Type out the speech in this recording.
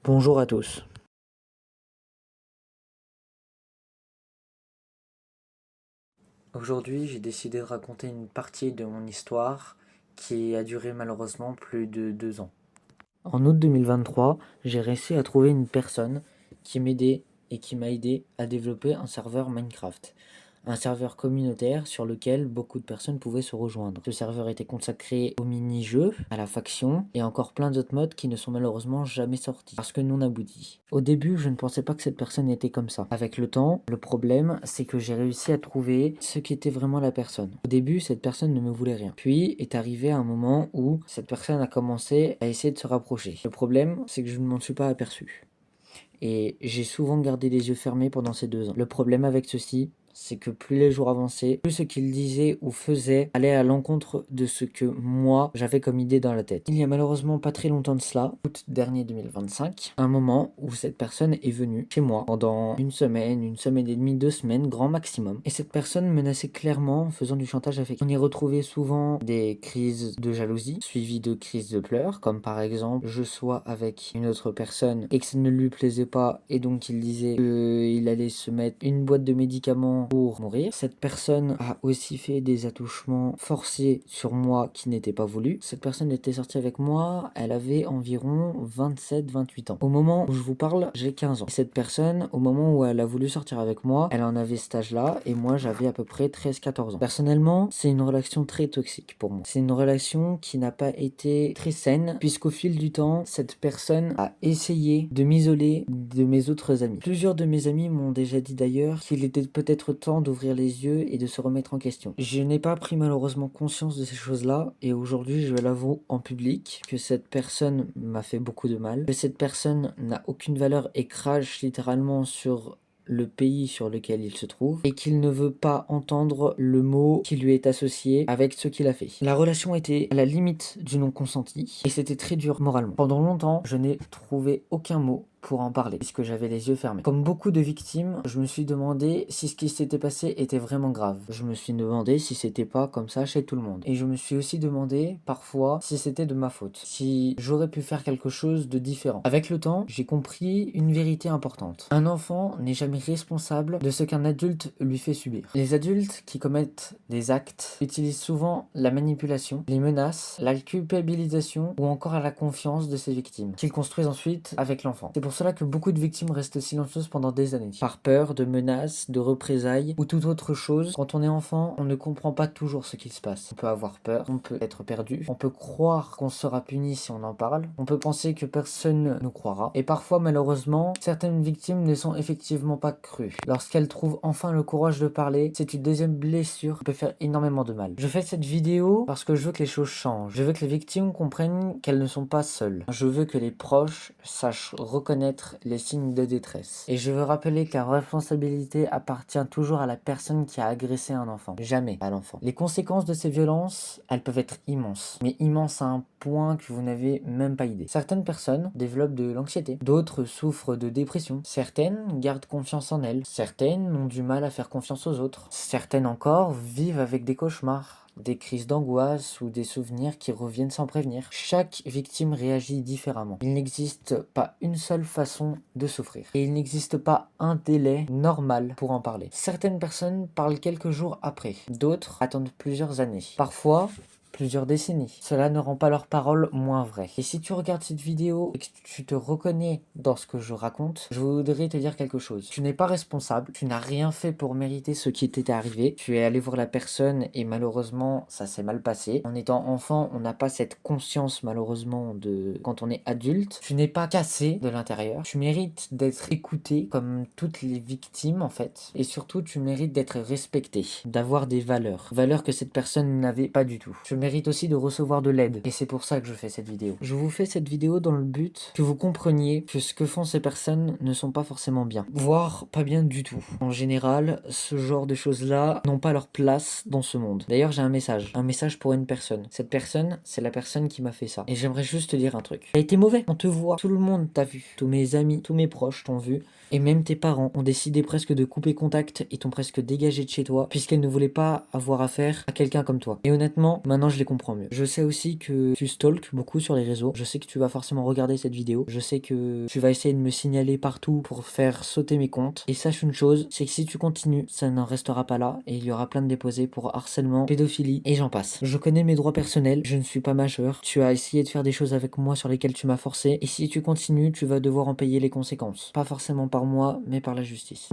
Bonjour à tous. Aujourd'hui, j'ai décidé de raconter une partie de mon histoire qui a duré malheureusement plus de 2 ans. En août 2023, j'ai réussi à trouver une personne qui m'aidait et qui m'a aidé à développer un serveur Minecraft. Un serveur communautaire sur lequel beaucoup de personnes pouvaient se rejoindre. Ce serveur était consacré aux mini-jeux, à la faction et encore plein d'autres modes qui ne sont malheureusement jamais sortis parce que non aboutis. Au début, je ne pensais pas que cette personne était comme ça. Avec le temps, le problème, c'est que j'ai réussi à trouver ce qui était vraiment la personne. Au début, cette personne ne me voulait rien. Puis est arrivé un moment où cette personne a commencé à essayer de se rapprocher. Le problème, c'est que je ne m'en suis pas aperçu. Et j'ai souvent gardé les yeux fermés pendant ces 2 ans. Le problème avec ceci, c'est que plus les jours avançaient, plus ce qu'il disait ou faisait allait à l'encontre de ce que moi j'avais comme idée dans la tête. Il y a malheureusement pas très longtemps de cela, août dernier 2025, un moment où cette personne est venue chez moi pendant une semaine et demie, 2 semaines, grand maximum. Et cette personne menaçait clairement en faisant du chantage affectif. On y retrouvait souvent des crises de jalousie, suivies de crises de pleurs, comme par exemple je sois avec une autre personne et que ça ne lui plaisait pas et donc il disait qu'il allait se mettre une boîte de médicaments pour mourir. Cette personne a aussi fait des attouchements forcés sur moi qui n'étaient pas voulus. Cette personne était sortie avec moi, elle avait environ 27-28 ans. Au moment où je vous parle, j'ai 15 ans. Et cette personne, au moment où elle a voulu sortir avec moi, elle en avait cet âge-là et moi j'avais à peu près 13-14 ans. Personnellement, c'est une relation très toxique pour moi. C'est une relation qui n'a pas été très saine puisqu'au fil du temps, cette personne a essayé de m'isoler de mes autres amis. Plusieurs de mes amis m'ont déjà dit d'ailleurs qu'il était peut-être temps d'ouvrir les yeux et de se remettre en question. Je n'ai pas pris malheureusement conscience de ces choses-là et aujourd'hui je l'avoue en public que cette personne m'a fait beaucoup de mal, que cette personne n'a aucune valeur et crache littéralement sur le pays sur lequel il se trouve et qu'il ne veut pas entendre le mot qui lui est associé avec ce qu'il a fait. La relation était à la limite du non consenti et c'était très dur moralement. Pendant longtemps, je n'ai trouvé aucun mot pour en parler, puisque j'avais les yeux fermés. Comme beaucoup de victimes, je me suis demandé si ce qui s'était passé était vraiment grave. Je me suis demandé si c'était pas comme ça chez tout le monde. Et je me suis aussi demandé, parfois, si c'était de ma faute. Si j'aurais pu faire quelque chose de différent. Avec le temps, j'ai compris une vérité importante. Un enfant n'est jamais responsable de ce qu'un adulte lui fait subir. Les adultes qui commettent des actes utilisent souvent la manipulation, les menaces, la culpabilisation ou encore la confiance de ces victimes, qu'ils construisent ensuite avec l'enfant. C'est pour cela que beaucoup de victimes restent silencieuses pendant des années, par peur de menaces, de représailles ou toute autre chose. Quand on est enfant, on ne comprend pas toujours ce qui se passe. On peut avoir peur, on peut être perdu, on peut croire qu'on sera puni si on en parle, on peut penser que personne ne nous croira, et parfois malheureusement, certaines victimes ne sont effectivement pas crues. Lorsqu'elles trouvent enfin le courage de parler, c'est une deuxième blessure qui peut faire énormément de mal. Je fais cette vidéo parce que je veux que les choses changent. Je veux que les victimes comprennent qu'elles ne sont pas seules. Je veux que les proches sachent reconnaître les signes de détresse. Et je veux rappeler que la responsabilité appartient toujours à la personne qui a agressé un enfant, jamais à l'enfant. Les conséquences de ces violences, elles peuvent être immenses, mais immenses à un point que vous n'avez même pas idée. Certaines personnes développent de l'anxiété, d'autres souffrent de dépression, certaines gardent confiance en elles, certaines ont du mal à faire confiance aux autres, certaines encore vivent avec des cauchemars, des crises d'angoisse ou des souvenirs qui reviennent sans prévenir. Chaque victime réagit différemment. Il n'existe pas une seule façon de souffrir. Et il n'existe pas un délai normal pour en parler. Certaines personnes parlent quelques jours après, d'autres attendent plusieurs années. Parfois, plusieurs décennies. Cela ne rend pas leurs paroles moins vraies. Et si tu regardes cette vidéo et que tu te reconnais dans ce que je raconte, je voudrais te dire quelque chose. Tu n'es pas responsable, tu n'as rien fait pour mériter ce qui t'était arrivé. Tu es allé voir la personne et malheureusement, ça s'est mal passé. En étant enfant, on n'a pas cette conscience malheureusement de quand on est adulte. Tu n'es pas cassé de l'intérieur. Tu mérites d'être écouté comme toutes les victimes en fait. Et surtout, tu mérites d'être respecté, d'avoir des valeurs. Valeurs que cette personne n'avait pas du tout. Tu mérites aussi de recevoir de l'aide. Et c'est pour ça que je fais cette vidéo. Je vous fais cette vidéo dans le but que vous compreniez que ce que font ces personnes ne sont pas forcément bien. Voire pas bien du tout. En général, ce genre de choses-là n'ont pas leur place dans ce monde. D'ailleurs, j'ai un message. Un message pour une personne. Cette personne, c'est la personne qui m'a fait ça. Et j'aimerais juste te dire un truc. T'as été mauvais. On te voit. Tout le monde t'a vu. Tous mes amis, tous mes proches t'ont vu. Et même tes parents ont décidé presque de couper contact et t'ont presque dégagé de chez toi puisqu'elles ne voulaient pas avoir affaire à quelqu'un comme toi. Et honnêtement, maintenant je les comprends mieux. Je sais aussi que tu stalks beaucoup sur les réseaux. Je sais que tu vas forcément regarder cette vidéo. Je sais que tu vas essayer de me signaler partout pour faire sauter mes comptes. Et sache une chose, c'est que si tu continues, ça n'en restera pas là et il y aura plein de déposés pour harcèlement, pédophilie et j'en passe. Je connais mes droits personnels, je ne suis pas majeur. Tu as essayé de faire des choses avec moi sur lesquelles tu m'as forcé et si tu continues, tu vas devoir en payer les conséquences. Pas forcément par moi, mais par la justice.